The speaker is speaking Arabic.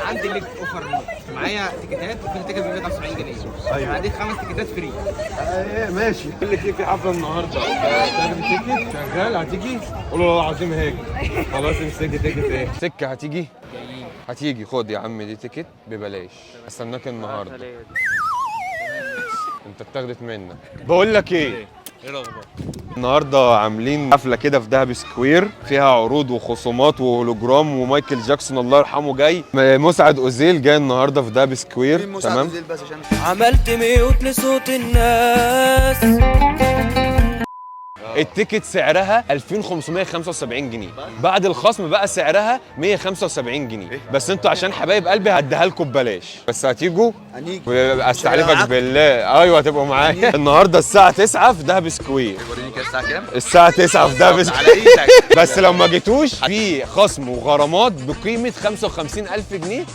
عندي ليك اوفر معايا تيكيتات، وكل تيكت ب 170 جنيه. أيوة. هديك 5 تيكيتات فري. ايه ماشي. بقول لك ايه، في حفله النهارده تاخدي تيكت شغال، هتيجي؟ قول له والله العظيم هاجي. خلاص امسكي تيكت. ايه سكه هتيجي؟ هتيجي. خد يا عم دي تيكت ببلاش، استناك النهارده. انت اتاخدت منك. بقول لك ايه الاخبار؟ النهارده عاملين حفله كده في دهب سكوير، فيها عروض وخصومات وهولوجرام، ومايكل جاكسون الله يرحمه جاي، مسعد اوزيل جاي النهارده في دهب سكوير. تمام. بس عشان عملت ميوت لصوت الناس. التيكت سعرها 2575 جنيه، بعد الخصم بقى سعرها 175 جنيه. بس انتوا عشان حبايب قلبي هديها لكم ببلاش، بس هتيجوا؟ هنيجي. استعلفك بالله. ايوه هتبقوا معايا النهارده الساعه 9 في دهب سكوير. وريني كده الساعه كام؟ الساعه 9 في دهب سكوير. ايدك. بس لو ما جيتوش في خصم وغرامات بقيمه 55,000 جنيه.